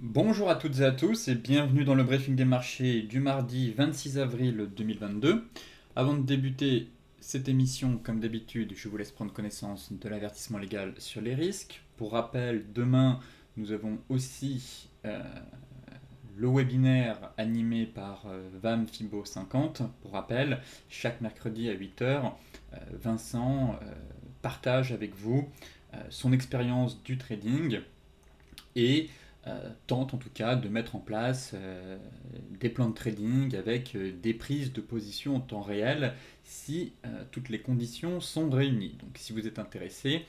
Bonjour à toutes et à tous et bienvenue dans le briefing des marchés du mardi 26 avril 2022. Avant de débuter cette émission, comme d'habitude, je vous laisse prendre connaissance de l'avertissement légal sur les risques. Pour rappel, demain, nous avons aussi le webinaire animé par VAM FIBO 50. Pour rappel, chaque mercredi à 8 heures, Vincent partage avec vous son expérience du trading et tente en tout cas de mettre en place des plans de trading avec des prises de position en temps réel si toutes les conditions sont réunies. Donc si vous êtes intéressé,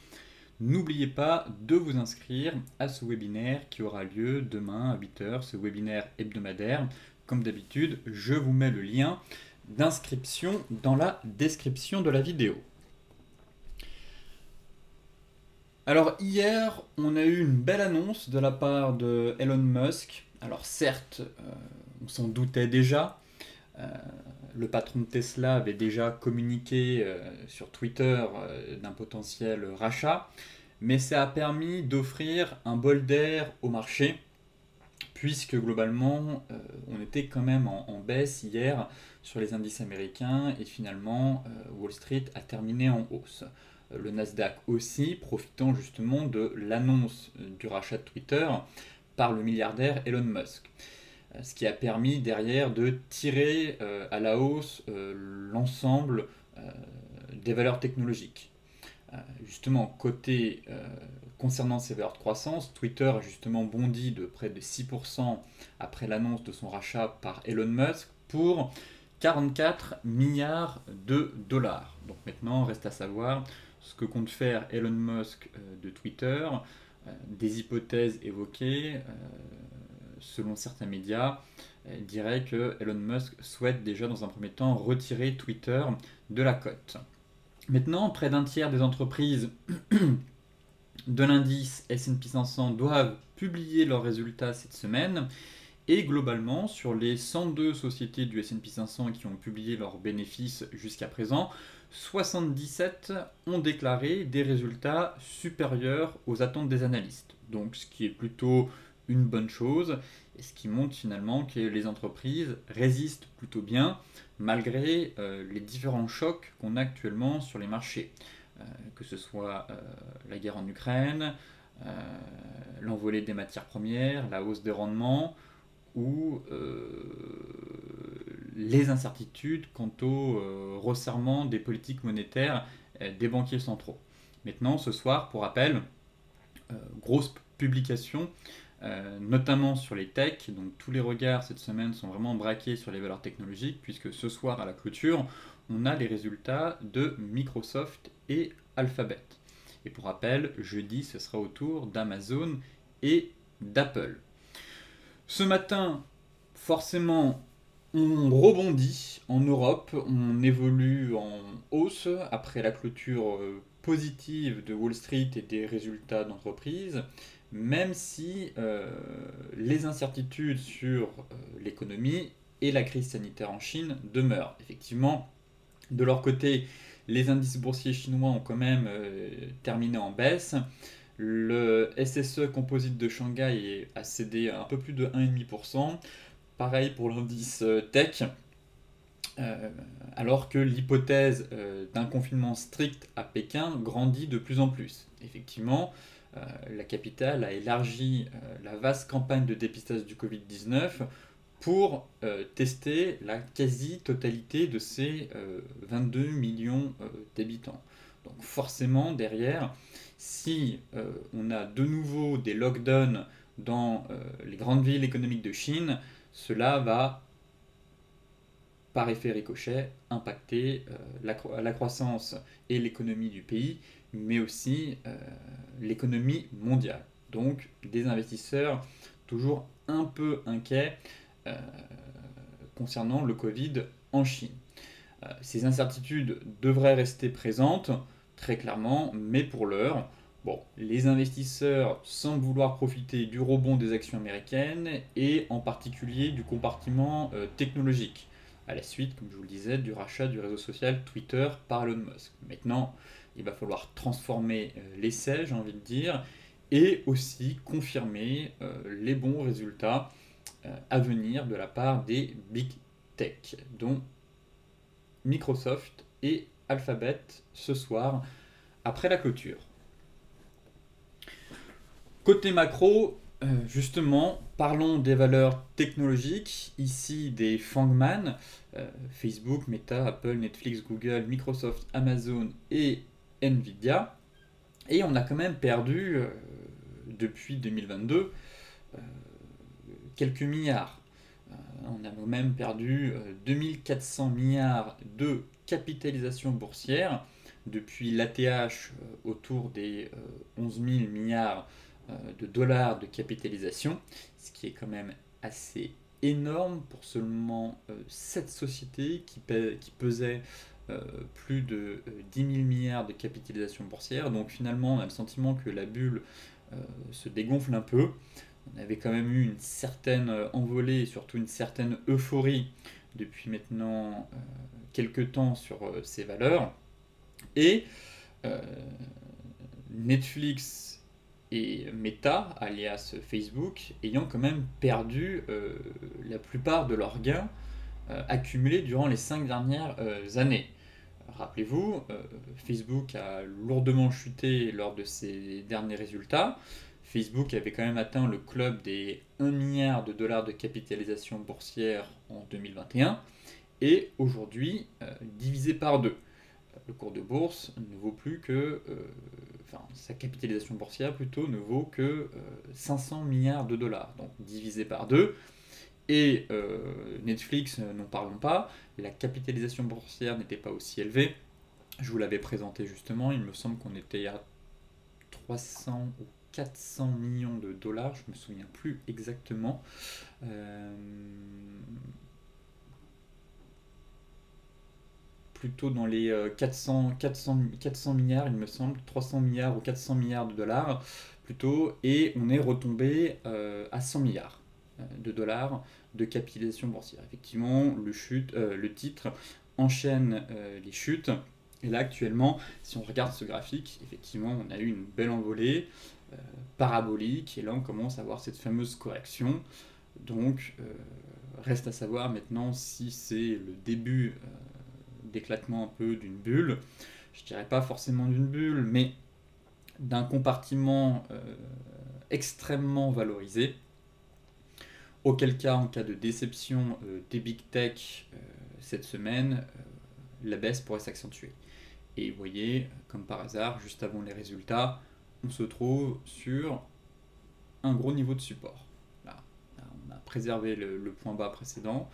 n'oubliez pas de vous inscrire à ce webinaire qui aura lieu demain à 8 heures, ce webinaire hebdomadaire. Comme d'habitude, je vous mets le lien d'inscription dans la description de la vidéo. Alors hier, on a eu une belle annonce de la part de Elon Musk. Alors certes, on s'en doutait déjà. Euh, le patron de Tesla avait déjà communiqué sur Twitter d'un potentiel rachat, mais ça a permis d'offrir un bol d'air au marché, puisque globalement, on était quand même en baisse hier sur les indices américains, et finalement, Wall Street a terminé en hausse. Le Nasdaq aussi, profitant justement de l'annonce du rachat de Twitter par le milliardaire Elon Musk. Ce qui a permis derrière de tirer à la hausse l'ensemble des valeurs technologiques. Justement, côté concernant ces valeurs de croissance, Twitter a justement bondi de près de 6% après l'annonce de son rachat par Elon Musk pour 44 milliards de dollars. Donc maintenant, reste à savoir ce que compte faire Elon Musk de Twitter, des hypothèses évoquées, selon certains médias, diraient que Elon Musk souhaite déjà dans un premier temps retirer Twitter de la cote. Maintenant, près d'un tiers des entreprises de l'indice S&P 500 doivent publier leurs résultats cette semaine. Et globalement, sur les 102 sociétés du S&P 500 qui ont publié leurs bénéfices jusqu'à présent, 77 ont déclaré des résultats supérieurs aux attentes des analystes. Donc ce qui est plutôt une bonne chose, et ce qui montre finalement que les entreprises résistent plutôt bien malgré les différents chocs qu'on a actuellement sur les marchés. Que ce soit la guerre en Ukraine, l'envolée des matières premières, la hausse des rendements, ou les incertitudes quant au resserrement des politiques monétaires des banquiers centraux. Maintenant, ce soir, pour rappel, grosse publication, notamment sur les techs. Donc tous les regards cette semaine sont vraiment braqués sur les valeurs technologiques, puisque ce soir à la clôture, on a les résultats de Microsoft et Alphabet. Et pour rappel, jeudi, ce sera au tour d'Amazon et d'Apple. Ce matin, forcément, on rebondit en Europe, on évolue en hausse après la clôture positive de Wall Street et des résultats d'entreprise, même si les incertitudes sur l'économie et la crise sanitaire en Chine demeurent. Effectivement, de leur côté, les indices boursiers chinois ont quand même terminé en baisse. Le SSE Composite de Shanghai a cédé un peu plus de 1,5%. Pareil pour l'indice tech. Alors que l'hypothèse d'un confinement strict à Pékin grandit de plus en plus. Effectivement, la capitale a élargi la vaste campagne de dépistage du Covid-19 pour tester la quasi-totalité de ses 22 millions d'habitants. Donc forcément, derrière, si on a de nouveau des lockdowns dans les grandes villes économiques de Chine, cela va, par effet ricochet, impacter la croissance et l'économie du pays, mais aussi l'économie mondiale. Donc des investisseurs toujours un peu inquiets concernant le Covid en Chine. Ces incertitudes devraient rester présentes, très clairement, mais pour l'heure, bon, les investisseurs semblent vouloir profiter du rebond des actions américaines et en particulier du compartiment technologique, à la suite, comme je vous le disais, du rachat du réseau social Twitter par Elon Musk. Maintenant, il va falloir transformer l'essai, j'ai envie de dire, et aussi confirmer les bons résultats à venir de la part des big tech, dont Microsoft et Alphabet ce soir après la clôture. Côté macro, justement, parlons des valeurs technologiques, ici des Fangman, Facebook, Meta, Apple, Netflix, Google, Microsoft, Amazon et Nvidia. Et on a quand même perdu, depuis 2022, quelques milliards. On a même perdu 2400 milliards de capitalisation boursière depuis l'ATH autour des 11 000 milliards de dollars de capitalisation, ce qui est quand même assez énorme pour seulement 7 sociétés qui pesaient plus de 10 000 milliards de capitalisation boursière. Donc finalement, on a le sentiment que la bulle se dégonfle un peu. On avait quand même eu une certaine envolée et surtout une certaine euphorie depuis maintenant quelques temps sur ces valeurs. Et Netflix et Meta, alias Facebook, ayant quand même perdu la plupart de leurs gains accumulés durant les 5 dernières années. Rappelez-vous, Facebook a lourdement chuté lors de ses derniers résultats. Facebook avait quand même atteint le club des 1 milliard de dollars de capitalisation boursière en 2021 et aujourd'hui divisé par 2. Le cours de bourse ne vaut plus que, sa capitalisation boursière plutôt ne vaut que 500 milliards de dollars, donc divisé par 2. Et Netflix, n'en parlons pas, la capitalisation boursière n'était pas aussi élevée. Je vous l'avais présenté justement, il me semble qu'on était à 300 ou 400 millions de dollars, je me souviens plus exactement. Plutôt dans les 400 milliards, il me semble, 300 milliards ou 400 milliards de dollars plutôt, et on est retombé à 100 milliards de dollars de capitalisation boursière. Effectivement, le titre enchaîne les chutes. Et là, actuellement, si on regarde ce graphique, effectivement, on a eu une belle envolée parabolique. Et là, on commence à voir cette fameuse correction. Donc, reste à savoir maintenant si c'est le début d'éclatement un peu d'une bulle. Je dirais pas forcément d'une bulle, mais d'un compartiment extrêmement valorisé. Auquel cas, en cas de déception des big tech cette semaine, la baisse pourrait s'accentuer. Et vous voyez, comme par hasard, juste avant les résultats, on se trouve sur un gros niveau de support. Là, on a préservé le point bas précédent.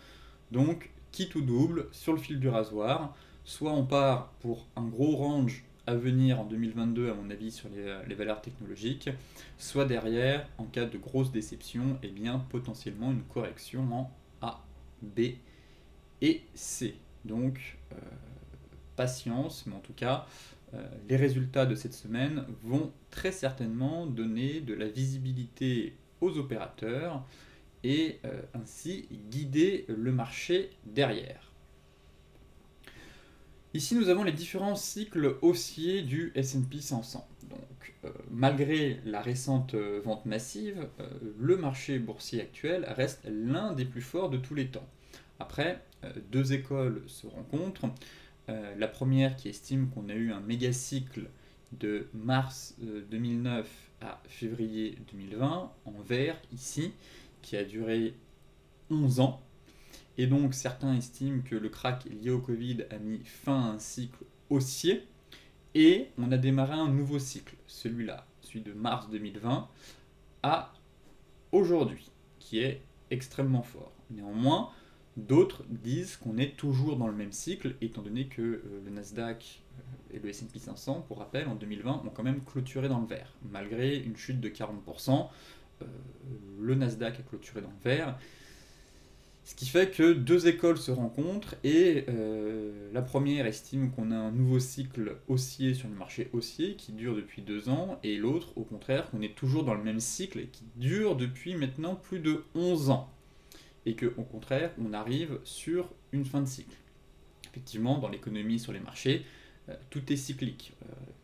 Donc, quitte ou double, sur le fil du rasoir, soit on part pour un gros range à venir en 2022, à mon avis, sur les valeurs technologiques, soit derrière, en cas de grosse déception, eh bien, potentiellement une correction en A, B et C. Donc, patience, mais en tout cas, les résultats de cette semaine vont très certainement donner de la visibilité aux opérateurs et ainsi guider le marché derrière. Ici, nous avons les différents cycles haussiers du S&P 500. Donc, malgré la récente vente massive, le marché boursier actuel reste l'un des plus forts de tous les temps. Après, deux écoles se rencontrent. La première qui estime qu'on a eu un méga cycle de mars 2009 à février 2020, en vert ici, qui a duré 11 ans. Et donc certains estiment que le crack lié au Covid a mis fin à un cycle haussier. Et on a démarré un nouveau cycle, celui-là, celui de mars 2020 à aujourd'hui, qui est extrêmement fort. Néanmoins, d'autres disent qu'on est toujours dans le même cycle, étant donné que le Nasdaq et le S&P 500, pour rappel, en 2020, ont quand même clôturé dans le vert. Malgré une chute de 40%, le Nasdaq a clôturé dans le vert. Ce qui fait que deux écoles se rencontrent et la première estime qu'on a un nouveau cycle haussier sur le marché haussier qui dure depuis 2 ans et l'autre au contraire qu'on est toujours dans le même cycle et qui dure depuis maintenant plus de 11 ans et qu'au contraire on arrive sur une fin de cycle. Effectivement, dans l'économie, sur les marchés, tout est cyclique,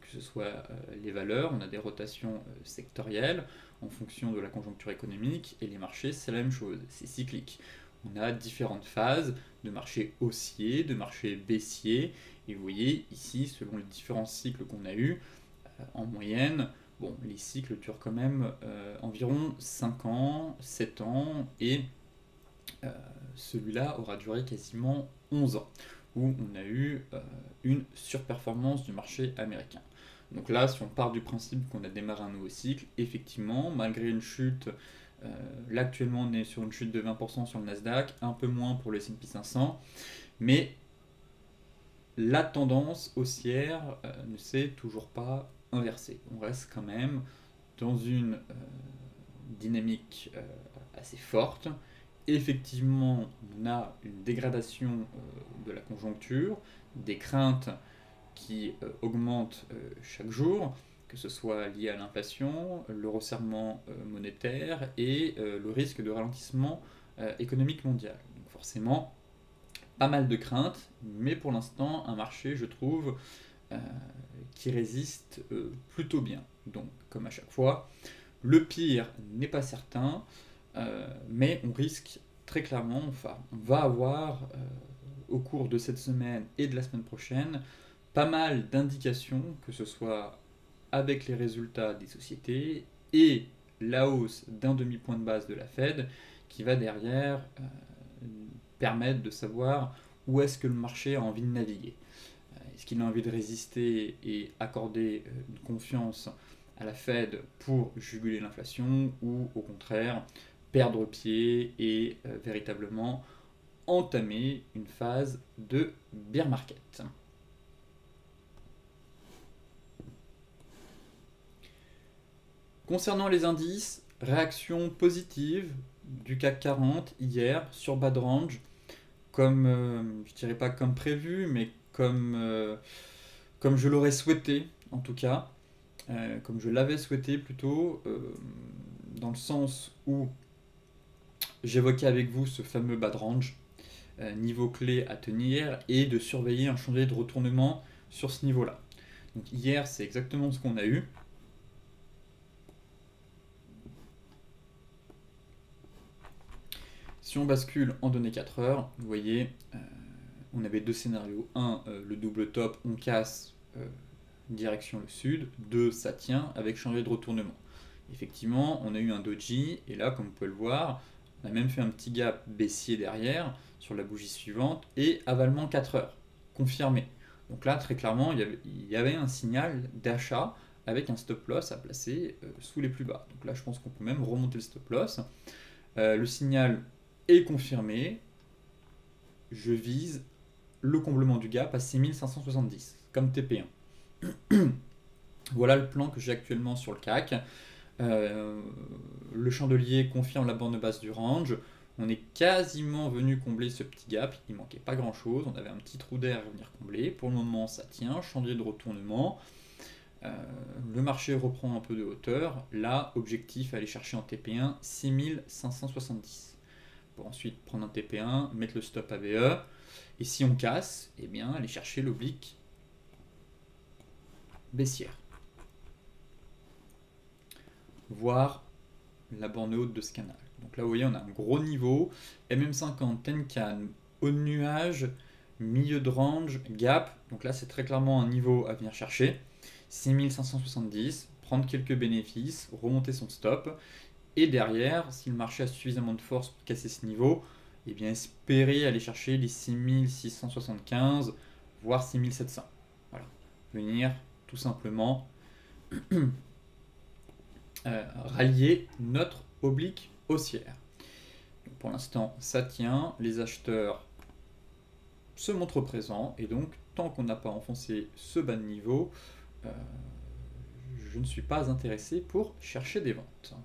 que ce soit les valeurs, on a des rotations sectorielles en fonction de la conjoncture économique, et les marchés, c'est la même chose, c'est cyclique. On a différentes phases de marché haussier, de marché baissier, et vous voyez ici, selon les différents cycles qu'on a eus, en moyenne, bon, les cycles durent quand même environ 5 ans, 7 ans, et celui-là aura duré quasiment 11 ans, où on a eu une surperformance du marché américain. Donc là, si on part du principe qu'on a démarré un nouveau cycle, effectivement, malgré une chute, là actuellement on est sur une chute de 20% sur le Nasdaq, un peu moins pour le S&P 500, mais la tendance haussière ne s'est toujours pas inversée. On reste quand même dans une dynamique assez forte. Effectivement, on a une dégradation de la conjoncture, des craintes qui augmentent chaque jour, que ce soit lié à l'inflation, le resserrement monétaire et le risque de ralentissement économique mondial. Donc forcément, pas mal de craintes, mais pour l'instant, un marché, je trouve, qui résiste plutôt bien. Donc, comme à chaque fois, le pire n'est pas certain, mais on risque très clairement, enfin, on va avoir au cours de cette semaine et de la semaine prochaine pas mal d'indications, que ce soit avec les résultats des sociétés et la hausse d'un demi-point de base de la Fed, qui va derrière permettre de savoir où est-ce que le marché a envie de naviguer. Est-ce qu'il a envie de résister et accorder une confiance à la Fed pour juguler l'inflation, ou au contraire perdre pied et véritablement entamer une phase de bear market. Concernant les indices, réaction positive du CAC 40 hier sur bas de range, comme, je dirais pas comme prévu, mais comme je l'aurais souhaité en tout cas, comme je l'avais souhaité plutôt, dans le sens où j'évoquais avec vous ce fameux bas de range, niveau clé à tenir, et de surveiller un chantier de retournement sur ce niveau-là. Donc hier, c'est exactement ce qu'on a eu. Si on bascule en données 4 heures, vous voyez, on avait deux scénarios. Un, le double top, on casse direction le sud. 2, ça tient avec changé de retournement. Effectivement, on a eu un doji, et là, comme vous pouvez le voir, on a même fait un petit gap baissier derrière sur la bougie suivante, et avalement 4 heures, confirmé. Donc là, très clairement, il y avait un signal d'achat avec un stop loss à placer sous les plus bas. Donc là, je pense qu'on peut même remonter le stop loss. Le signal est confirmé. Je vise le comblement du gap à 6570, comme TP1. Voilà le plan que j'ai actuellement sur le CAC. Le chandelier confirme la bande basse du range. On est quasiment venu combler ce petit gap. Il manquait pas grand chose. On avait un petit trou d'air à venir combler. Pour le moment, ça tient. Chandelier de retournement. Le marché reprend un peu de hauteur. Là, objectif, aller chercher en TP1 6570. Pour ensuite prendre un TP1, mettre le stop AVE. Et si on casse, eh bien, aller chercher l'oblique baissière. Voir la borne haute de ce canal. Donc là, vous voyez, on a un gros niveau. MM50, Tenkan, haut de nuage, milieu de range, gap. Donc là, c'est très clairement un niveau à venir chercher. 6570, prendre quelques bénéfices, remonter son stop. Et derrière, si le marché a suffisamment de force pour casser ce niveau, eh bien espérer aller chercher les 6675, voire 6700. Voilà. Venir tout simplement rallier notre oblique haussière. Donc pour l'instant, ça tient. Les acheteurs se montrent présents. Et donc, tant qu'on n'a pas enfoncé ce bas de niveau, je ne suis pas intéressé pour chercher des ventes.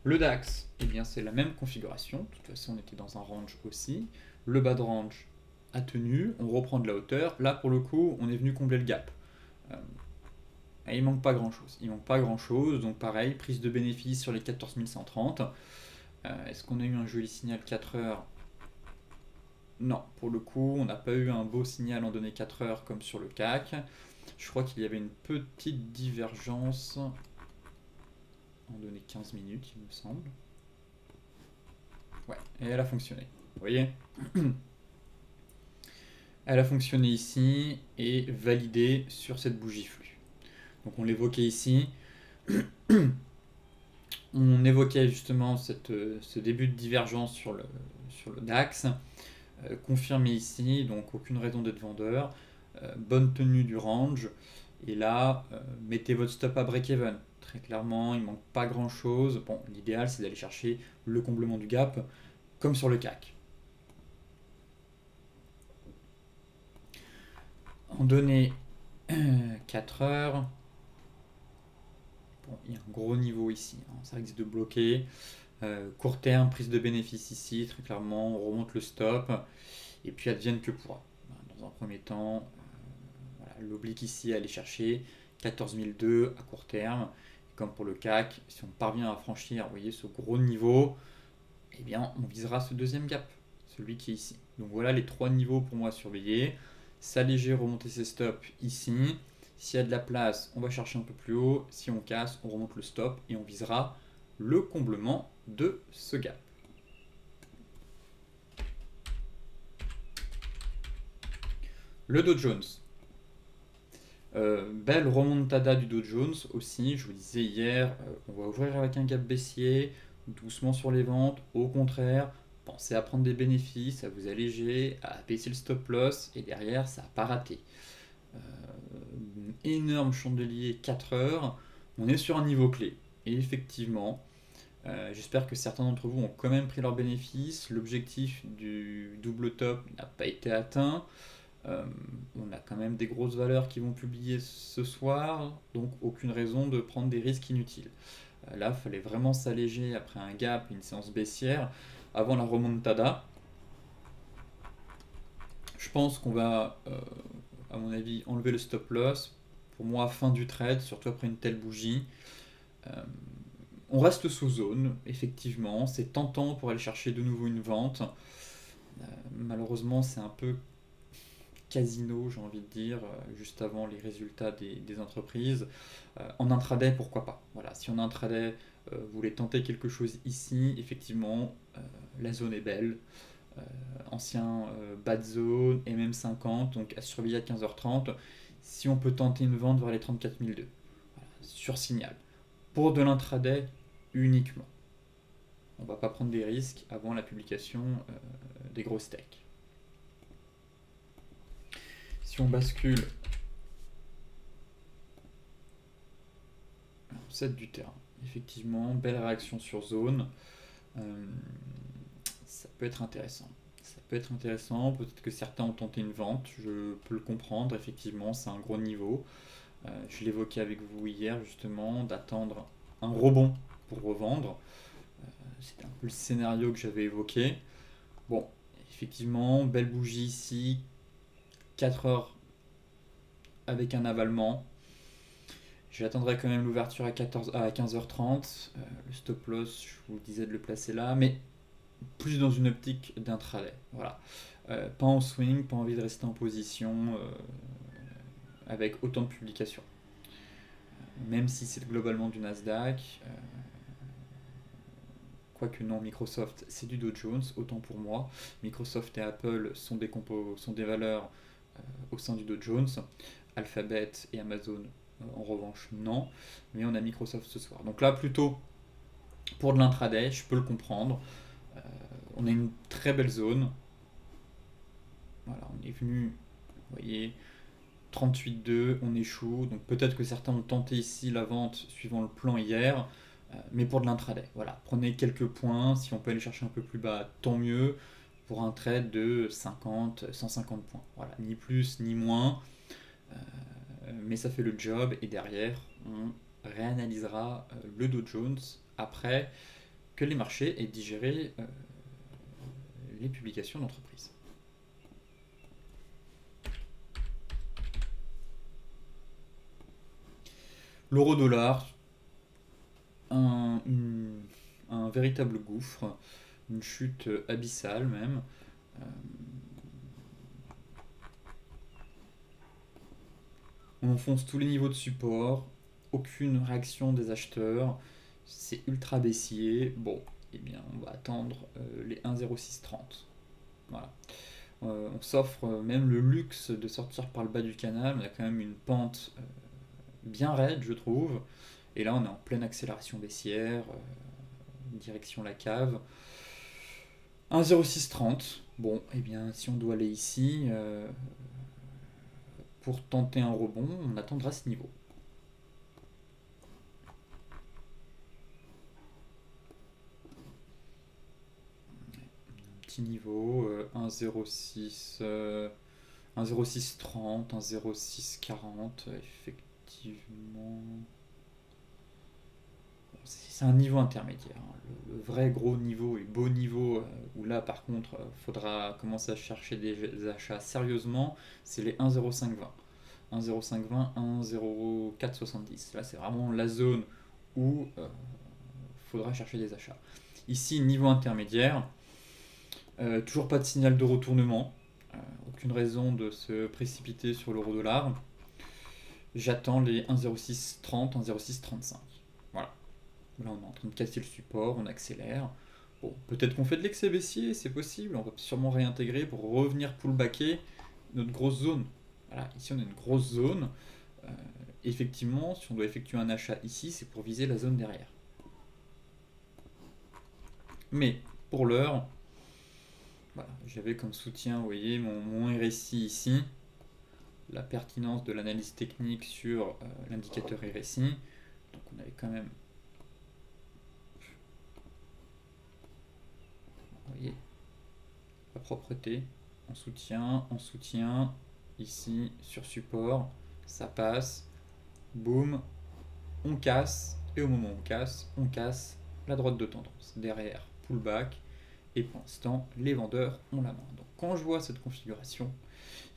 Le DAX, eh bien c'est la même configuration. De toute façon, on était dans un range aussi. Le bas de range a tenu. On reprend de la hauteur. Là, pour le coup, on est venu combler le gap. Il manque pas grand chose. Il manque pas grand chose. Donc pareil, prise de bénéfice sur les 14 130. Est-ce qu'on a eu un joli signal 4 heures Non, pour le coup, on n'a pas eu un beau signal en données 4 heures comme sur le CAC. Je crois qu'il y avait une petite divergence en données 15 minutes, il me semble. Ouais, et elle a fonctionné. Vous voyez? Elle a fonctionné ici et validé sur cette bougie flux. Donc on l'évoquait ici. On évoquait justement ce début de divergence sur le DAX. Confirmé ici, donc aucune raison d'être vendeur. Bonne tenue du range. Et là, mettez votre stop à break-even. Très clairement, il ne manque pas grand-chose. Bon, l'idéal, c'est d'aller chercher le comblement du gap, comme sur le CAC. En données 4 heures, bon, il y a un gros niveau ici. Hein, ça risque de bloquer. Court terme, prise de bénéfice ici, très clairement, on remonte le stop. Et puis advienne que pourra. Dans un premier temps, voilà, l'oblique ici à aller chercher 14 002 à court terme. Et comme pour le CAC, si on parvient à franchir, vous voyez, ce gros niveau, eh bien, on visera ce deuxième gap, celui qui est ici. Donc voilà les trois niveaux pour moi à surveiller. S'alléger, remonter ses stops ici. S'il y a de la place, on va chercher un peu plus haut. Si on casse, on remonte le stop et on visera le comblement de ce gap. Le Dow Jones. Belle remontada du Dow Jones aussi. Je vous disais hier, on va ouvrir avec un gap baissier, doucement sur les ventes. Au contraire, pensez à prendre des bénéfices, à vous alléger, à baisser le stop loss et derrière, ça n'a pas raté. Énorme chandelier 4 heures. On est sur un niveau clé. Et effectivement, j'espère que certains d'entre vous ont quand même pris leurs bénéfices. L'objectif du double top n'a pas été atteint. On a quand même des grosses valeurs qui vont publier ce soir, donc aucune raison de prendre des risques inutiles. Là, il fallait vraiment s'alléger après un gap, une séance baissière, avant la remontada. Je pense qu'on va, à mon avis, enlever le stop loss. Pour moi, fin du trade, surtout après une telle bougie. On reste sous zone, effectivement. C'est tentant pour aller chercher de nouveau une vente. Malheureusement, c'est un peu casino, j'ai envie de dire, juste avant les résultats des entreprises. En intraday, pourquoi pas. Voilà, si en intraday, vous voulez tenter quelque chose ici, effectivement, la zone est belle. Ancien bad zone, MM50, donc à surveiller à 15h30. Si on peut tenter une vente vers les 34 002, voilà, sur signal. Pour de l'intraday uniquement. On ne va pas prendre des risques avant la publication des grosses tech. Si on bascule 7 du terrain, effectivement, belle réaction sur zone. Ça peut être intéressant. Ça peut être intéressant, peut-être que certains ont tenté une vente, je peux le comprendre, effectivement, c'est un gros niveau. Je l'évoquais avec vous hier, justement, d'attendre un rebond pour revendre. C'était un peu le scénario que j'avais évoqué. Bon, effectivement, belle bougie ici, 4 heures avec un avalement. J'attendrai quand même l'ouverture à 15h30. Le stop loss, je vous disais de le placer là, mais plus dans une optique d'intraday. Voilà. Pas en swing, pas envie de rester en position avec autant de publications. Même si c'est globalement du Nasdaq, quoique non, Microsoft c'est du Dow Jones, autant pour moi. Microsoft et Apple sont des valeurs au sein du Dow Jones. Alphabet et Amazon en revanche non, mais on a Microsoft ce soir. Donc là plutôt pour de l'intraday, je peux le comprendre. On a une très belle zone. Voilà, on est venu, vous voyez, 38,2, on échoue. Donc peut-être que certains ont tenté ici la vente suivant le plan hier, mais pour de l'intraday. Voilà, prenez quelques points. Si on peut aller chercher un peu plus bas, tant mieux. Pour un trade de 50, 150 points. Voilà, ni plus ni moins. Mais ça fait le job et derrière, on réanalysera le Dow Jones après que les marchés aient digéré les publications d'entreprise. L'euro-dollar, un véritable gouffre, une chute abyssale même. On enfonce tous les niveaux de support, aucune réaction des acheteurs, c'est ultra baissier. Bon, eh bien, on va attendre les 1,0630. Voilà. On s'offre même le luxe de sortir par le bas du canal. On a quand même une pente bien raide, je trouve. Et là, on est en pleine accélération baissière, direction la cave. 1,0630. Bon, eh bien, si on doit aller ici, pour tenter un rebond, on attendra ce niveau. Petit niveau, 1,06... 1,0630, 1,0640, effectivement. C'est un niveau intermédiaire, hein. Le vrai gros niveau et beau niveau, où là par contre, faudra commencer à chercher des achats sérieusement, c'est les 1,0520. 1,0520, 1,0470. Là, c'est vraiment la zone où faudra chercher des achats. Ici, niveau intermédiaire, toujours pas de signal de retournement. Aucune raison de se précipiter sur l'euro-dollar. J'attends les 1,0630, 1,0635. Voilà. Là, on est en train de casser le support, on accélère. Bon, peut-être qu'on fait de l'excès baissier, c'est possible. On va sûrement réintégrer pour revenir pullbacker notre grosse zone. Voilà, ici on a une grosse zone. Euh, Effectivement, si on doit effectuer un achat ici, c'est pour viser la zone derrière. Mais pour l'heure, voilà, j'avais comme soutien, vous voyez, mon RSI ici, la pertinence de l'analyse technique sur l'indicateur RSI. Donc on avait quand même, vous voyez, la propreté en soutien, ici sur support, ça passe, boum, on casse, et au moment où on casse la droite de tendance. Derrière, pullback, et pour l'instant, les vendeurs ont la main. Donc quand je vois cette configuration,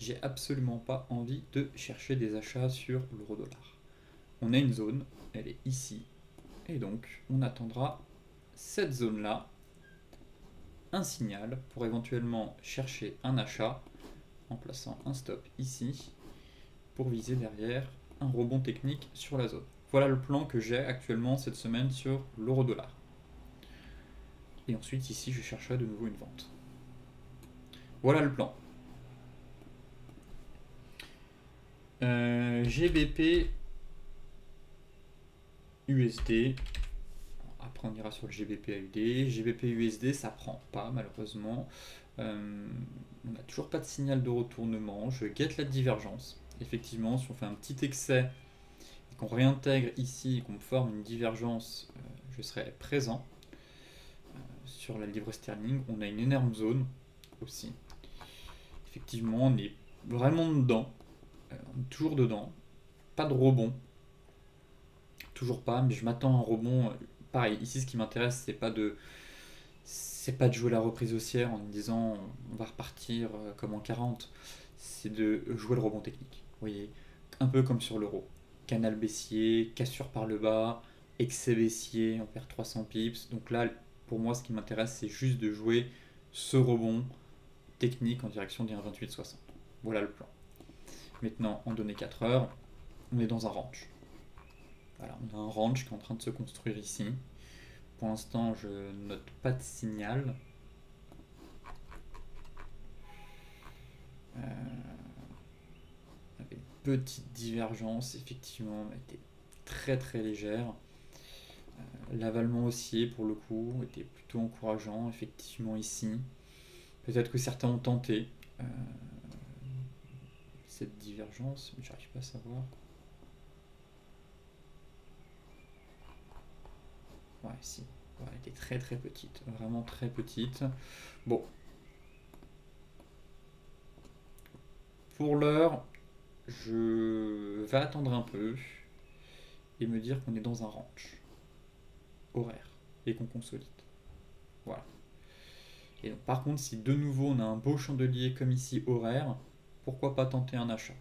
j'ai absolument pas envie de chercher des achats sur l'euro-dollar. On a une zone, elle est ici, et donc on attendra cette zone-là, un signal pour éventuellement chercher un achat en plaçant un stop ici pour viser derrière un rebond technique sur la zone. Voilà le plan que j'ai actuellement cette semaine sur l'euro-dollar. Et ensuite ici je chercherai de nouveau une vente. Voilà le plan. GBP USD. Après on ira sur le GBP AUD. GBP USD ça prend pas malheureusement. On n'a toujours pas de signal de retournement. Je guette la divergence. Effectivement, si on fait un petit excès et qu'on réintègre ici et qu'on forme une divergence, je serai présent. Sur la livre sterling, on a une énorme zone aussi. Effectivement, on est vraiment dedans. On est toujours dedans. Pas de rebond. Toujours pas, mais je m'attends à un rebond. Pareil, ici ce qui m'intéresse, c'est pas de jouer la reprise haussière en me disant on va repartir comme en 40. C'est de jouer le rebond technique. Vous voyez, un peu comme sur l'euro. Canal baissier, cassure par le bas, excès baissier, on perd 300 pips. Donc là, pour moi, ce qui m'intéresse, c'est juste de jouer ce rebond technique en direction des 1,2860. Voilà le plan. Maintenant, en données 4 heures, on est dans un range. Voilà, on a un range qui est en train de se construire ici. Pour l'instant, je note pas de signal. On avait une petite divergence, effectivement, mais était très très légère. L'avalement haussier, pour le coup, était plutôt encourageant, effectivement, ici. Peut-être que certains ont tenté cette divergence, mais j'arrive pas à savoir. Ouais, si. Ouais, elle était très très petite, vraiment très petite. Bon. Pour l'heure, je vais attendre un peu et me dire qu'on est dans un range horaire et qu'on consolide. Voilà. Et donc, par contre, si de nouveau on a un beau chandelier comme ici horaire, pourquoi pas tenter un achat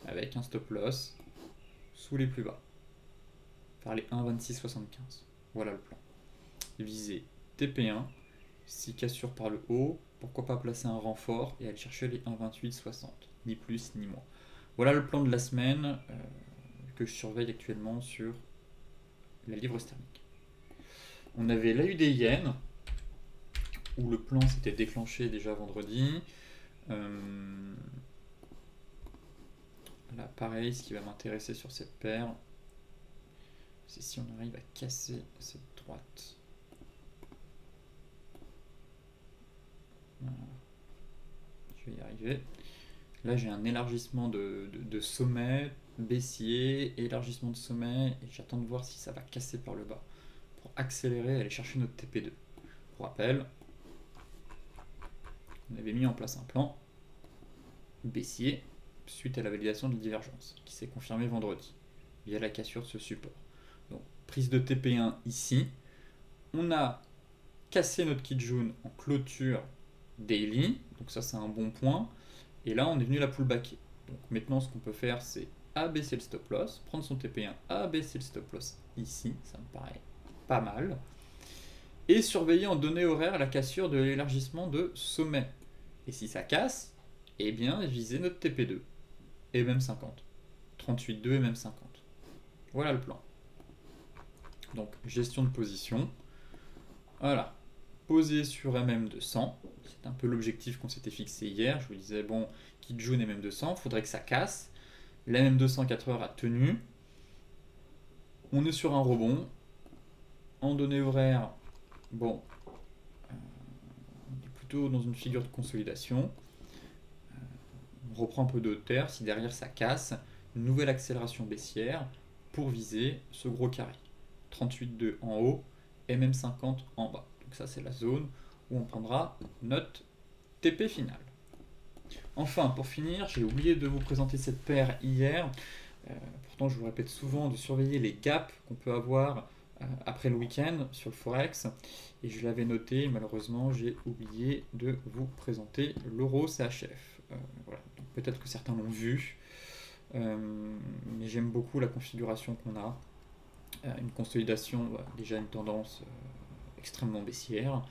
avec un stop loss sous les plus bas, vers les 1,2675. Voilà le plan. Viser TP1, si cassure par le haut, pourquoi pas placer un renfort et aller chercher les 1,2860, ni plus ni moins. Voilà le plan de la semaine que je surveille actuellement sur la livre sterling. On avait l'AUD-Yen, où le plan s'était déclenché déjà vendredi. Là, pareil, ce qui va m'intéresser sur cette paire, c'est si on arrive à casser cette droite. Voilà. Je vais y arriver. Là, j'ai un élargissement de sommet, baissier, élargissement de sommet, et j'attends de voir si ça va casser par le bas pour accélérer et aller chercher notre TP2. Pour rappel, on avait mis en place un plan baissier suite à la validation de la divergence qui s'est confirmée vendredi via la cassure de ce support. Donc, prise de TP1 ici. On a cassé notre Kijun en clôture daily, donc ça c'est un bon point. Et là, on est venu la pullbacker. Donc maintenant, ce qu'on peut faire, c'est abaisser le stop loss, prendre son TP1, abaisser le stop loss ici, ça me paraît pas mal. Et surveiller en données horaires la cassure de l'élargissement de sommet. Et si ça casse, eh bien, viser notre TP2. Et même 50. 38,2 et même 50. Voilà le plan. Donc, gestion de position. Voilà. Posé sur MM200. C'est un peu l'objectif qu'on s'était fixé hier. Je vous disais, bon, Kijun et MM200, il faudrait que ça casse. La MM200 4 heures a tenu. On est sur un rebond. En données horaires, bon, on est plutôt dans une figure de consolidation. On reprend un peu de terre. Si derrière ça casse, une nouvelle accélération baissière pour viser ce gros carré. 38,2 en haut et même 50 en bas. Donc ça, c'est la zone où on prendra notre TP final. Enfin, pour finir, j'ai oublié de vous présenter cette paire hier. Pourtant, je vous répète souvent de surveiller les gaps qu'on peut avoir après le week-end sur le Forex. Et je l'avais noté, malheureusement, j'ai oublié de vous présenter l'euro CHF. Voilà. Peut-être que certains l'ont vu, mais j'aime beaucoup la configuration qu'on a. Une consolidation, déjà une tendance extrêmement baissière,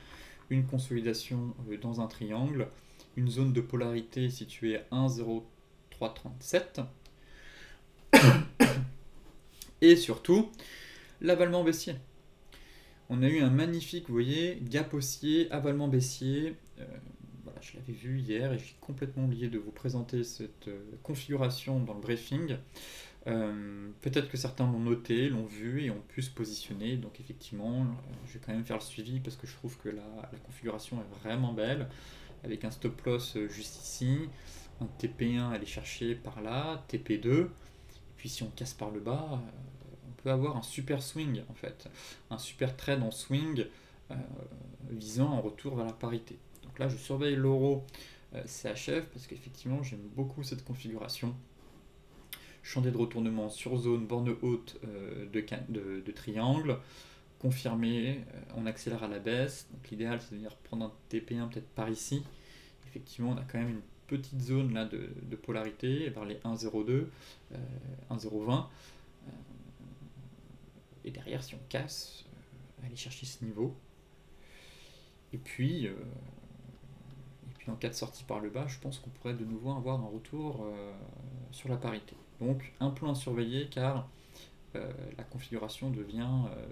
une consolidation dans un triangle, une zone de polarité située à 1,0337 et surtout l'avalement baissier. On a eu un magnifique, vous voyez, gap haussier, avalement baissier. Voilà, je l'avais vu hier et j'ai complètement oublié de vous présenter cette configuration dans le briefing. Peut-être que certains l'ont noté, l'ont vu et ont pu se positionner. Donc effectivement, je vais quand même faire le suivi parce que je trouve que la configuration est vraiment belle. Avec un stop loss juste ici, un TP1 à aller chercher par là, TP2. Et puis si on casse par le bas, on peut avoir un super swing en fait. Un super trade en swing visant un retour vers la parité. Donc là, je surveille l'euro CHF parce qu'effectivement, j'aime beaucoup cette configuration. Chandelle de retournement sur zone, borne haute de triangle, confirmé, on accélère à la baisse. Donc l'idéal c'est de venir prendre un TP1 peut-être par ici. Effectivement on a quand même une petite zone là de polarité vers les 1,02, 1,020. Et derrière si on casse, aller chercher ce niveau. Et puis en cas de sortie par le bas, je pense qu'on pourrait de nouveau avoir un retour sur la parité. Donc un plan à surveiller car la configuration devient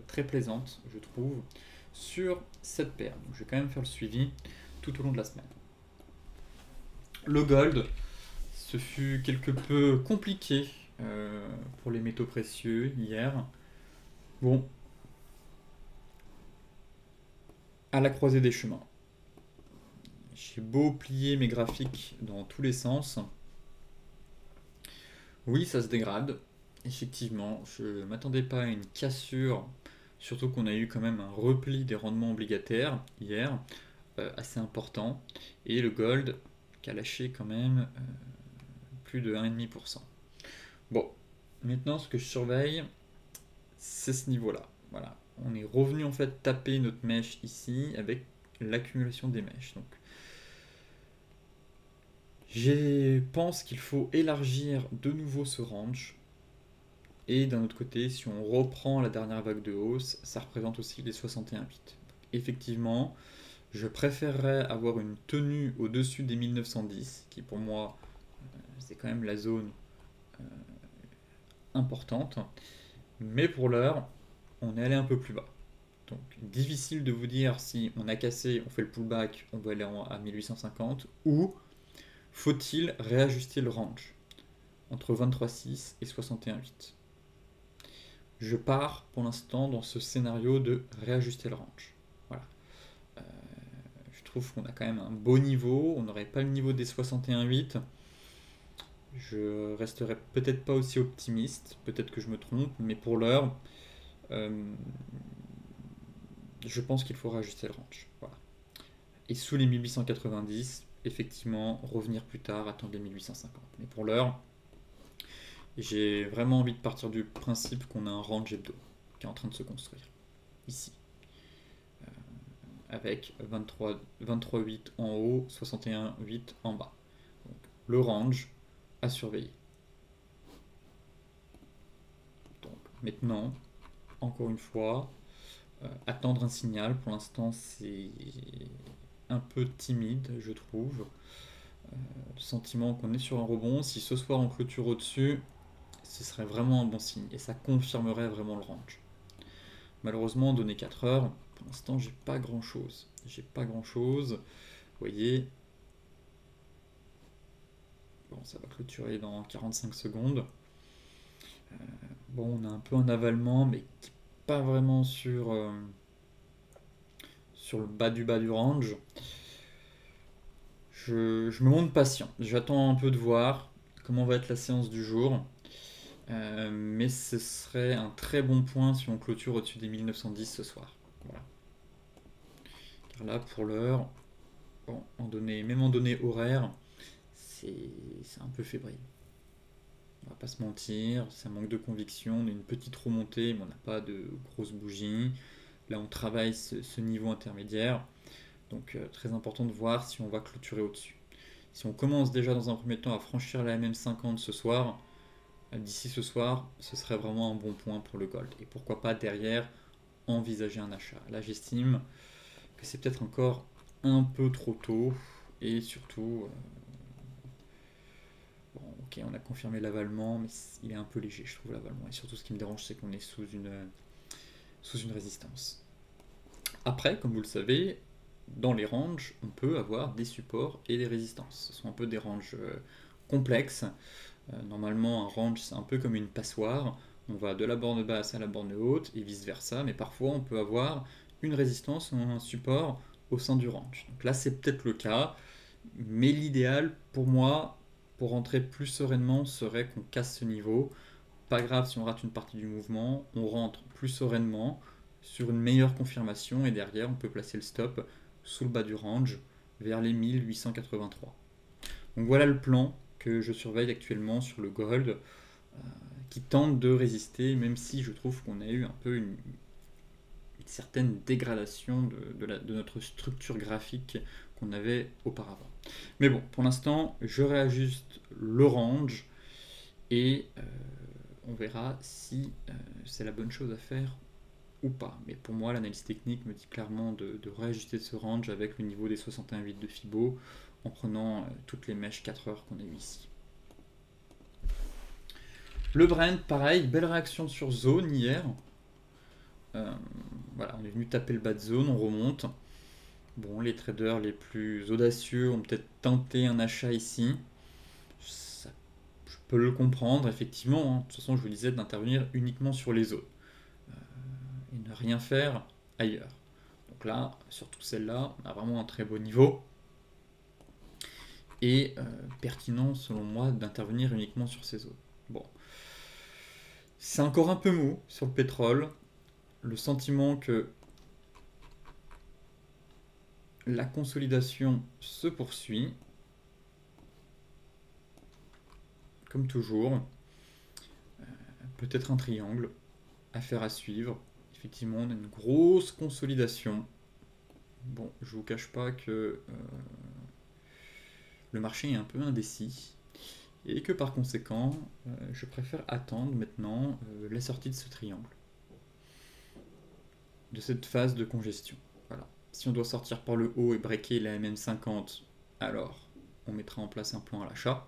très plaisante, je trouve, sur cette paire. Donc je vais quand même faire le suivi tout au long de la semaine. Le gold, ce fut quelque peu compliqué pour les métaux précieux hier. Bon, à la croisée des chemins. J'ai beau plier mes graphiques dans tous les sens. Oui, ça se dégrade. Effectivement, je ne m'attendais pas à une cassure, surtout qu'on a eu quand même un repli des rendements obligataires hier, assez important. Et le gold qui a lâché quand même plus de 1,5%. Bon, maintenant ce que je surveille, c'est ce niveau-là. Voilà, on est revenu en fait taper notre mèche ici avec l'accumulation des mèches. Donc, je pense qu'il faut élargir de nouveau ce range. Et d'un autre côté, si on reprend la dernière vague de hausse, ça représente aussi les 61 bits. Effectivement, je préférerais avoir une tenue au-dessus des 1910, qui pour moi, c'est quand même la zone importante. Mais pour l'heure, on est allé un peu plus bas. Donc difficile de vous dire si on a cassé, on fait le pullback, on va aller à 1850, ou faut-il réajuster le range entre 23,6 et 61,8. Je pars pour l'instant dans ce scénario de réajuster le range. Voilà. Euh, je trouve qu'on a quand même un beau niveau, on n'aurait pas le niveau des 61,8. Je resterai peut-être pas aussi optimiste, peut-être que je me trompe, mais pour l'heure, euh, je pense qu'il faut réajuster le range. Voilà. Et sous les 1890, effectivement, revenir plus tard, attendre les 1850. Mais pour l'heure, j'ai vraiment envie de partir du principe qu'on a un range hebdo qui est en train de se construire, ici. Avec 23,8 en haut, 61,8 en bas. Donc, le range à surveiller. Donc maintenant, encore une fois, attendre un signal. Pour l'instant, c'est un peu timide, je trouve. Le sentiment qu'on est sur un rebond. Si ce soir on clôture au-dessus, ce serait vraiment un bon signe et ça confirmerait vraiment le range. Malheureusement, donné 4 heures, pour l'instant, j'ai pas grand chose. J'ai pas grand chose. Vous voyez, bon, ça va clôturer dans 45 secondes. Bon, on a un peu un avalement, mais pas vraiment sur le bas du range. Je me montre patient. J'attends un peu de voir comment va être la séance du jour. Mais ce serait un très bon point si on clôture au-dessus des 1910 ce soir. Voilà. Car là, pour l'heure, bon, même en données horaires, c'est un peu fébrile. On va pas se mentir, ça manque de conviction. On a une petite remontée, mais on n'a pas de grosses bougies. Là, on travaille ce niveau intermédiaire. Donc, très important de voir si on va clôturer au-dessus. Si on commence déjà dans un premier temps à franchir la MM50 ce soir, d'ici ce soir, ce serait vraiment un bon point pour le gold. Et pourquoi pas derrière envisager un achat. Là, j'estime que c'est peut-être encore un peu trop tôt. Et surtout, bon, ok, on a confirmé l'avalement, mais il est un peu léger, je trouve, l'avalement. Et surtout, ce qui me dérange, c'est qu'on est sous une résistance. Après, comme vous le savez, dans les ranges, on peut avoir des supports et des résistances. Ce sont un peu des ranges complexes. Normalement, un range, c'est un peu comme une passoire. On va de la borne basse à la borne haute et vice-versa, mais parfois on peut avoir une résistance ou un support au sein du range. Donc là, c'est peut-être le cas, mais l'idéal pour moi, pour rentrer plus sereinement, serait qu'on casse ce niveau. Pas grave si on rate une partie du mouvement, on rentre plus sereinement sur une meilleure confirmation et derrière, on peut placer le stop sous le bas du range vers les 1883. Donc voilà le plan que je surveille actuellement sur le gold, qui tente de résister, même si je trouve qu'on a eu un peu une certaine dégradation de notre structure graphique qu'on avait auparavant. Mais bon, pour l'instant, je réajuste le range et on verra si c'est la bonne chose à faire ou pas. Mais pour moi, l'analyse technique me dit clairement de réajuster ce range avec le niveau des 61,8 de Fibo en prenant toutes les mèches 4 heures qu'on a eu ici. Le Brent, pareil, belle réaction sur zone hier. Voilà, on est venu taper le bas de zone, on remonte. Bon, les traders les plus audacieux ont peut-être tenté un achat ici. Je peux le comprendre, effectivement. De toute façon, je vous disais d'intervenir uniquement sur les zones et ne rien faire ailleurs. Donc là, surtout celle-là, on a vraiment un très beau niveau. Et pertinent, selon moi, d'intervenir uniquement sur ces zones. Bon. C'est encore un peu mou sur le pétrole. Le sentiment que la consolidation se poursuit. Comme toujours. Peut-être un triangle. Affaire à suivre. Effectivement, on a une grosse consolidation. Bon, je vous cache pas que le marché est un peu indécis. Et que par conséquent, je préfère attendre maintenant la sortie de ce triangle. De cette phase de congestion. Voilà. Si on doit sortir par le haut et breaker la MM50, alors on mettra en place un plan à l'achat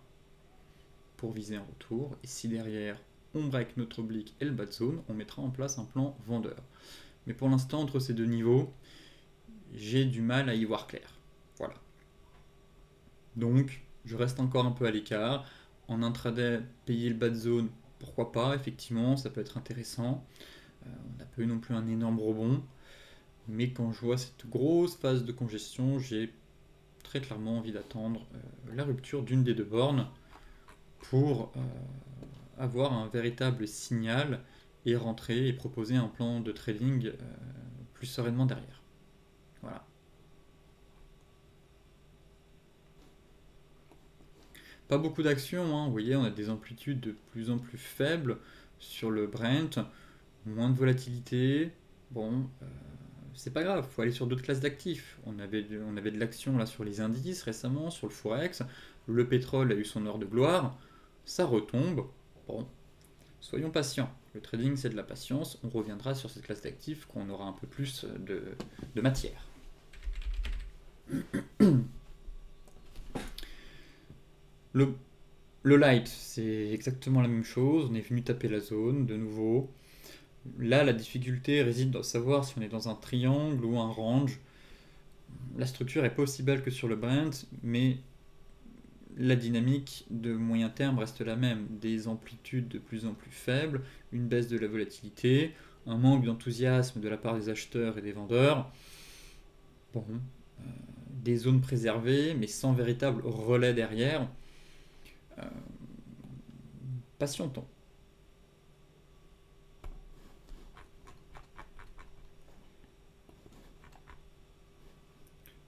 pour viser un retour. Et si derrière on break notre oblique et le bas de zone, on mettra en place un plan vendeur. Mais pour l'instant, entre ces deux niveaux, j'ai du mal à y voir clair. Voilà. Donc, je reste encore un peu à l'écart. En intraday, payer le bas de zone, pourquoi pas, effectivement, ça peut être intéressant. On n'a pas eu non plus un énorme rebond. Mais quand je vois cette grosse phase de congestion, j'ai très clairement envie d'attendre la rupture d'une des deux bornes pour avoir un véritable signal et rentrer et proposer un plan de trading plus sereinement derrière. Voilà. Pas beaucoup d'actions, hein. Vous voyez, on a des amplitudes de plus en plus faibles sur le Brent, moins de volatilité. Bon, c'est pas grave, faut aller sur d'autres classes d'actifs. On avait de l'action là sur les indices récemment, sur le Forex. Le pétrole a eu son heure de gloire, ça retombe. Bon, soyons patients. Le trading, c'est de la patience. On reviendra sur cette classe d'actifs quand on aura un peu plus de matière. Le light, c'est exactement la même chose. On est venu taper la zone de nouveau. Là, la difficulté réside dans savoir si on est dans un triangle ou un range. La structure est pas aussi belle que sur le Brent, mais la dynamique de moyen terme reste la même. Des amplitudes de plus en plus faibles, une baisse de la volatilité, un manque d'enthousiasme de la part des acheteurs et des vendeurs. Bon, des zones préservées, mais sans véritable relais derrière. Patientons.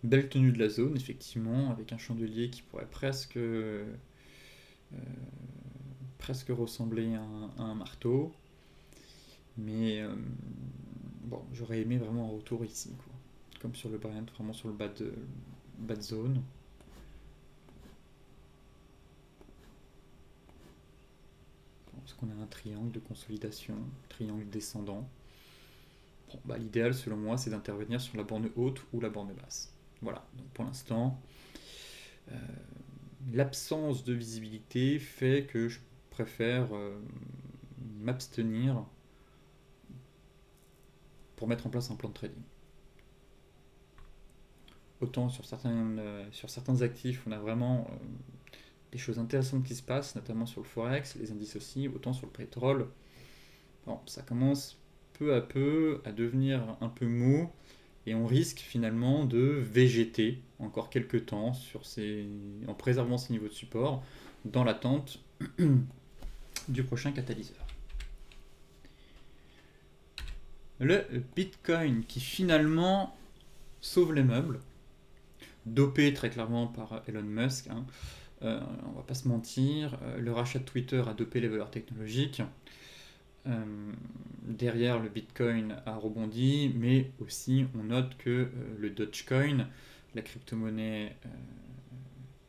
Belle tenue de la zone, effectivement, avec un chandelier qui pourrait presque ressembler à un marteau. Mais bon, j'aurais aimé vraiment un retour ici, quoi. Comme sur le Brent, vraiment sur le bas de zone. Parce qu'on a un triangle de consolidation, triangle descendant. Bon, bah, l'idéal, selon moi, c'est d'intervenir sur la borne haute ou la borne basse. Voilà, donc pour l'instant, l'absence de visibilité fait que je préfère m'abstenir pour mettre en place un plan de trading. Autant sur certains actifs, on a vraiment des choses intéressantes qui se passent, notamment sur le Forex, les indices aussi, autant sur le pétrole. Bon, ça commence peu à peu à devenir un peu mou, et on risque finalement de végéter encore quelques temps en préservant ces niveaux de support dans l'attente du prochain catalyseur. Le Bitcoin qui finalement sauve les meubles, dopé très clairement par Elon Musk, hein. On va pas se mentir, le rachat de Twitter a dopé les valeurs technologiques. Derrière, le Bitcoin a rebondi, mais aussi on note que le Dogecoin, la crypto-monnaie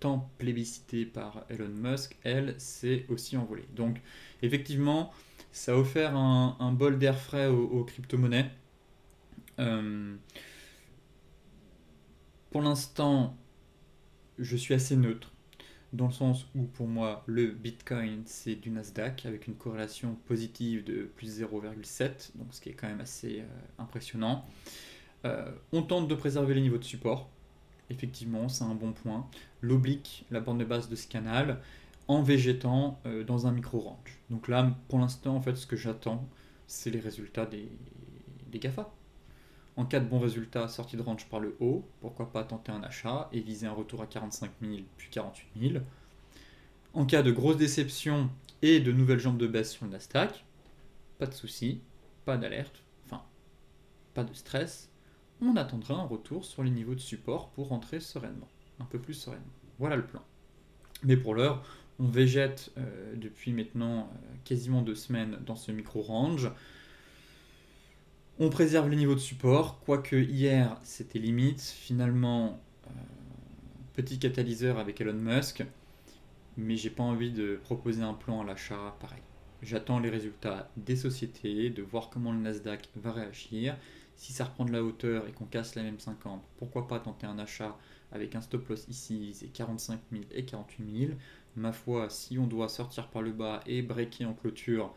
tant plébiscitée par Elon Musk, elle s'est aussi envolée. Donc effectivement, ça a offert un bol d'air frais aux crypto-monnaies. Pour l'instant, je suis assez neutre, dans le sens où pour moi le Bitcoin c'est du Nasdaq avec une corrélation positive de plus 0,7, donc ce qui est quand même assez impressionnant. On tente de préserver les niveaux de support, effectivement c'est un bon point. L'oblique, la bande de base de ce canal, en végétant dans un micro-range. Donc là pour l'instant en fait ce que j'attends c'est les résultats des GAFA. En cas de bon résultat, sortie de range par le haut, pourquoi pas tenter un achat et viser un retour à 45 000 puis 48 000. En cas de grosse déception et de nouvelles jambes de baisse sur le Nasdaq, pas de souci, pas d'alerte, enfin, pas de stress. On attendra un retour sur les niveaux de support pour rentrer sereinement, un peu plus sereinement. Voilà le plan. Mais pour l'heure, on végète depuis maintenant quasiment 2 semaines dans ce micro-range. On préserve les niveaux de support, quoique hier c'était limite. Finalement, petit catalyseur avec Elon Musk, mais j'ai pas envie de proposer un plan à l'achat pareil. J'attends les résultats des sociétés, de voir comment le Nasdaq va réagir. Si ça reprend de la hauteur et qu'on casse la même 50, pourquoi pas tenter un achat avec un stop loss ici, c'est 45 000 et 48 000. Ma foi, si on doit sortir par le bas et breaker en clôture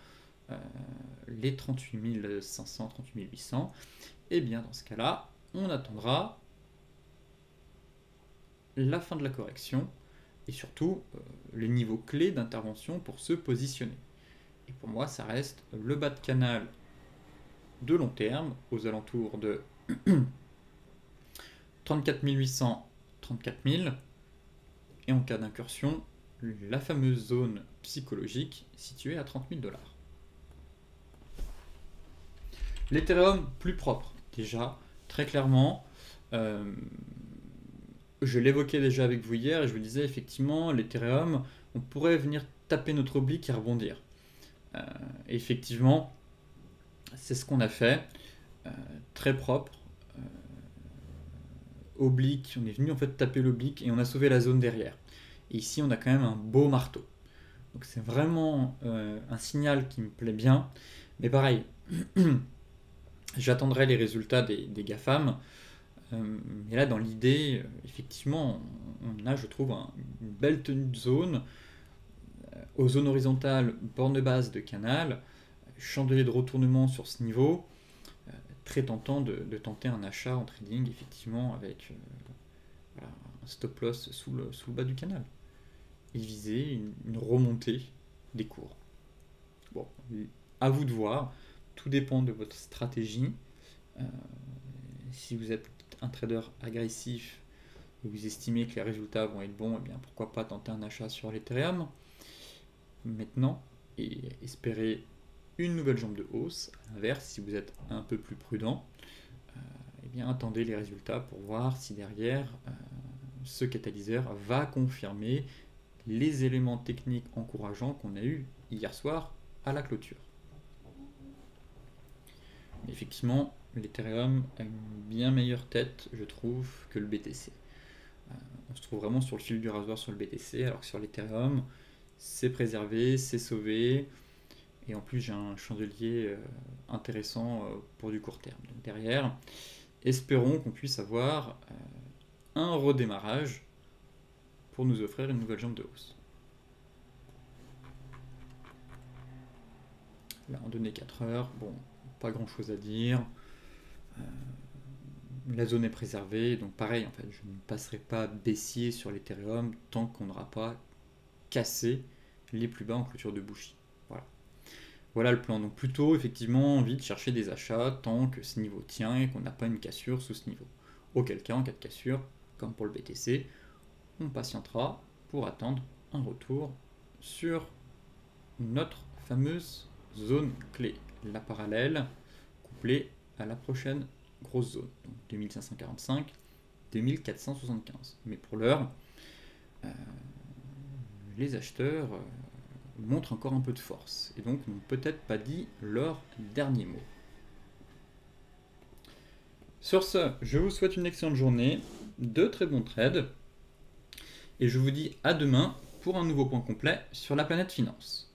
les 38 500, 38 800, et bien dans ce cas-là, on attendra la fin de la correction et surtout les niveaux clés d'intervention pour se positionner. Et pour moi, ça reste le bas de canal de long terme aux alentours de 34 800, 34 000, et en cas d'incursion, la fameuse zone psychologique située à 30 000 $. L'Ethereum plus propre, déjà, très clairement, je l'évoquais déjà avec vous hier et je vous disais effectivement, l'Ethereum, on pourrait venir taper notre oblique et rebondir. Effectivement, c'est ce qu'on a fait, très propre, oblique, on est venu en fait taper l'oblique et on a sauvé la zone derrière. Et ici, on a quand même un beau marteau. Donc c'est vraiment un signal qui me plaît bien. Mais pareil, j'attendrai les résultats des GAFAM. Mais là, dans l'idée, effectivement, on a, je trouve, une belle tenue de zone. Aux zones horizontales, borne basse de canal, chandelier de retournement sur ce niveau. Très tentant de tenter un achat en trading, effectivement, avec voilà, un stop loss sous le bas du canal. Et viser une remontée des cours. Bon, à vous de voir. Tout dépend de votre stratégie. Si vous êtes un trader agressif et vous estimez que les résultats vont être bons, eh bien pourquoi pas tenter un achat sur l'Ethereum maintenant et espérer une nouvelle jambe de hausse. À l'inverse, si vous êtes un peu plus prudent, eh bien attendez les résultats pour voir si derrière ce catalyseur va confirmer les éléments techniques encourageants qu'on a eu hier soir à la clôture. Mais effectivement, l'Ethereum a une bien meilleure tête, je trouve, que le BTC. On se trouve vraiment sur le fil du rasoir sur le BTC, alors que sur l'Ethereum, c'est préservé, c'est sauvé, et en plus j'ai un chandelier intéressant pour du court terme. Donc derrière, espérons qu'on puisse avoir un redémarrage pour nous offrir une nouvelle jambe de hausse. Là, en données 4 heures, bon, pas grand chose à dire. La zone est préservée, donc pareil, en fait, je ne passerai pas baissier sur l'Ethereum tant qu'on n'aura pas cassé les plus bas en clôture de bougie. Voilà le plan. Donc plutôt, effectivement, envie de chercher des achats tant que ce niveau tient et qu'on n'a pas une cassure sous ce niveau. Auquel cas, en cas de cassure, comme pour le BTC, on patientera pour attendre un retour sur notre fameuse zone clé, la parallèle, couplée à la prochaine grosse zone, donc 2545, 2475. Mais pour l'heure, les acheteurs montrent encore un peu de force et donc n'ont peut-être pas dit leur dernier mot. Sur ce, je vous souhaite une excellente journée, de très bons trades et je vous dis à demain pour un nouveau point complet sur la planète finance.